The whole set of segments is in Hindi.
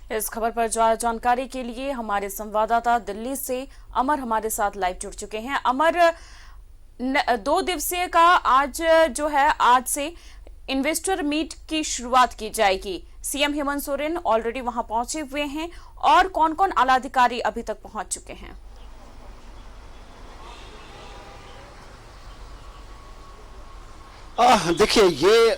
इस खबर पर ज्यादा जानकारी के लिए हमारे संवाददाता दिल्ली से अमर हमारे साथ लाइव जुड़ चुके हैं। अमर, 2 दिवसीय का आज जो है, आज से इन्वेस्टर मीट की शुरुआत की जाएगी। सीएम हेमंत सोरेन ऑलरेडी वहां पहुंचे हुए हैं और कौन कौन आला अधिकारी अभी तक पहुंच चुके हैं? देखिए, ये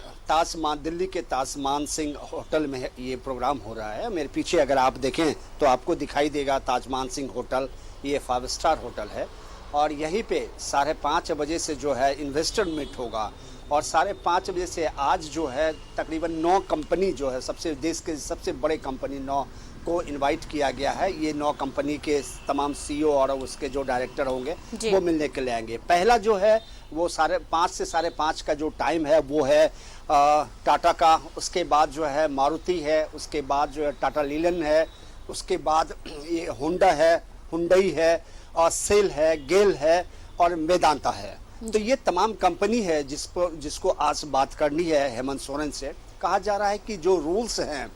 दिल्ली के ताजमान सिंह होटल में ये प्रोग्राम हो रहा है। मेरे पीछे अगर आप देखें तो आपको दिखाई देगा ताजमान सिंह होटल। ये 5 स्टार होटल है और यहीं पे 5:30 बजे से जो है इन्वेस्टर मीट होगा और 5:30 बजे से आज जो है तकरीबन 9 कंपनी जो है देश के सबसे बड़े कंपनी 9 को इनवाइट किया गया है। ये 9 कंपनी के तमाम सीईओ और उसके जो डायरेक्टर होंगे वो मिलने के लिए आएंगे। पहला जो है वो 5:30 से 5:30 का जो टाइम है वो है टाटा का, उसके बाद जो है मारुति है, उसके बाद जो है टाटा लीलन है, उसके बाद ये होंडा है, हुंडई है और सेल है, गेल है और वेदांता है। तो ये तमाम कंपनी है जिसको आज बात करनी है हेमंत सोरेन से। कहा जा रहा है कि जो रूल्स हैं,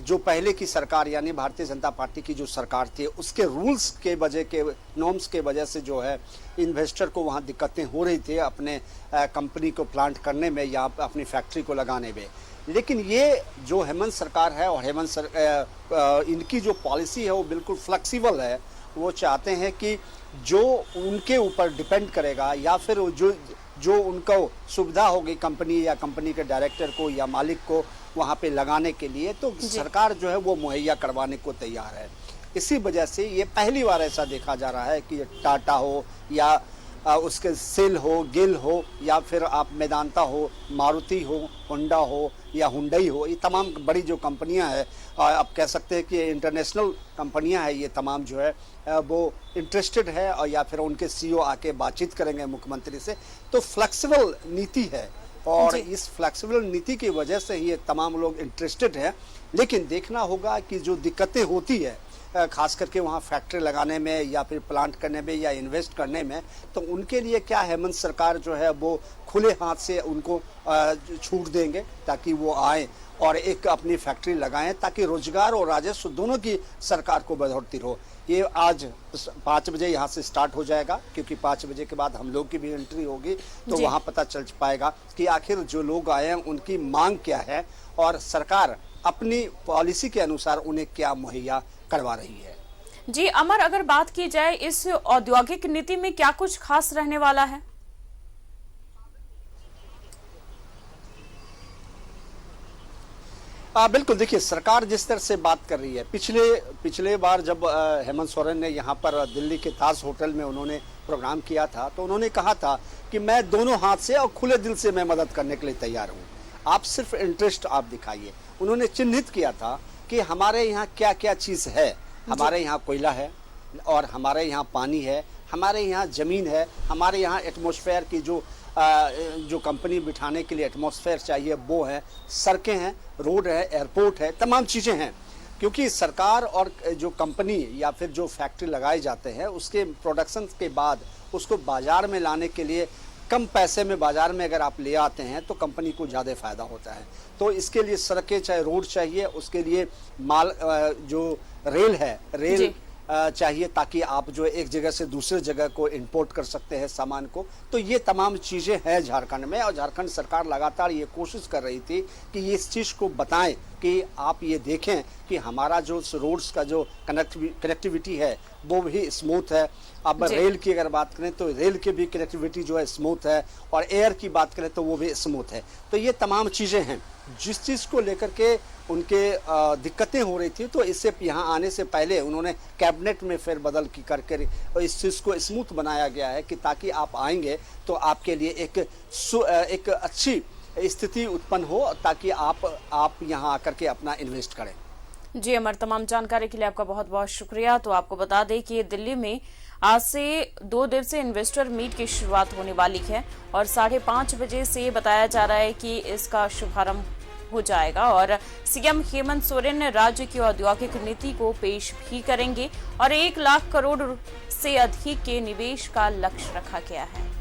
जो पहले की सरकार यानी भारतीय जनता पार्टी की जो सरकार थी उसके रूल्स के वजह के नॉर्म्स के वजह से जो है इन्वेस्टर को वहाँ दिक्कतें हो रही थी अपने कंपनी को प्लांट करने में या अपनी फैक्ट्री को लगाने में। लेकिन ये जो हेमंत सरकार है और इनकी जो पॉलिसी है वो बिल्कुल फ्लेक्सिबल है। वो चाहते हैं कि जो उनके ऊपर डिपेंड करेगा या फिर जो उनको सुविधा होगी कंपनी या कंपनी के डायरेक्टर को या मालिक को वहाँ पे लगाने के लिए, तो सरकार जो है वो मुहैया करवाने को तैयार है। इसी वजह से ये पहली बार ऐसा देखा जा रहा है कि टाटा हो या उसके सेल हो, गेल हो या फिर आप मेदांता हो, मारुति हो, होंडा हो या हुंडई हो, ये तमाम बड़ी जो कंपनियां हैं, आप कह सकते हैं कि इंटरनेशनल कंपनियां हैं, ये तमाम जो है वो इंटरेस्टेड है और या फिर उनके सीईओ आके बातचीत करेंगे मुख्यमंत्री से। तो फ्लेक्सिबल नीति है और इस फ्लेक्सिबल नीति की वजह से ये तमाम लोग इंटरेस्टेड हैं। लेकिन देखना होगा कि जो दिक्कतें होती है खास करके वहाँ फैक्ट्री लगाने में या फिर प्लांट करने में या इन्वेस्ट करने में, तो उनके लिए क्या हेमंत सरकार जो है वो खुले हाथ से उनको छूट देंगे ताकि वो आए और एक अपनी फैक्ट्री लगाएं ताकि रोजगार और राजस्व दोनों की सरकार को बढ़ोतरी हो। ये आज 5 बजे यहाँ से स्टार्ट हो जाएगा क्योंकि 5 बजे के बाद हम लोग की भी एंट्री होगी तो वहाँ पता चल पाएगा कि आखिर जो लोग आए हैं उनकी मांग क्या है और सरकार अपनी पॉलिसी के अनुसार उन्हें क्या मुहैया करवा रही है। जी अमर, अगर बात की जाए इस औद्योगिक नीति में क्या कुछ खास रहने वाला है? बिल्कुल, देखिए सरकार जिस तरह से बात कर रही है, पिछले बार जब हेमंत सोरेन ने यहाँ पर दिल्ली के ताज होटल में उन्होंने प्रोग्राम किया था तो उन्होंने कहा था कि मैं दोनों हाथ से और खुले दिल से मैं मदद करने के लिए तैयार हूँ, आप सिर्फ इंटरेस्ट आप दिखाइए। उन्होंने चिन्हित किया था कि हमारे यहाँ क्या क्या चीज़ है। हमारे यहाँ कोयला है और हमारे यहाँ पानी है, हमारे यहाँ ज़मीन है, हमारे यहाँ एटमॉस्फेयर की जो कंपनी बिठाने के लिए एटमॉस्फेयर चाहिए वो है, सड़कें हैं, रोड है, एयरपोर्ट है, तमाम चीज़ें हैं। क्योंकि सरकार और जो कंपनी या फिर जो फैक्ट्री लगाए जाते हैं उसके प्रोडक्शन के बाद उसको बाज़ार में लाने के लिए कम पैसे में बाज़ार में अगर आप ले आते हैं तो कंपनी को ज़्यादा फ़ायदा होता है। तो इसके लिए सड़कें चाहे रोड चाहिए, उसके लिए माल जो रेल है, रेल चाहिए ताकि आप जो एक जगह से दूसरे जगह को इंपोर्ट कर सकते हैं सामान को। तो ये तमाम चीज़ें हैं झारखंड में और झारखंड सरकार लगातार ये कोशिश कर रही थी कि ये इस चीज़ को बताएं कि आप ये देखें कि हमारा जो रोड्स का जो कनेक्टिविटी है वो भी स्मूथ है। अब रेल की अगर बात करें तो रेल की भी कनेक्टिविटी जो है स्मूथ है और एयर की बात करें तो वो भी स्मूथ है। तो ये तमाम चीज़ें हैं जिस चीज़ को लेकर के उनके दिक्कतें हो रही थी। तो इससे यहाँ आने से पहले उन्होंने कैबिनेट में फेरबदल की करके इस चीज़ को स्मूथ बनाया गया है कि ताकि आप आएंगे तो आपके लिए एक अच्छी स्थिति उत्पन्न हो ताकि आप यहाँ आकर के अपना इन्वेस्ट करें। जी अमर, तमाम जानकारी के लिए आपका बहुत बहुत शुक्रिया। तो आपको बता दें कि दिल्ली में आज से 2 दिवसीय इन्वेस्टर मीट की शुरुआत होने वाली है और 5:30 बजे से बताया जा रहा है कि इसका शुभारंभ हो जाएगा और सीएम हेमंत सोरेन राज्य की औद्योगिक नीति को पेश भी करेंगे और 1 लाख करोड़ से अधिक के निवेश का लक्ष्य रखा गया है।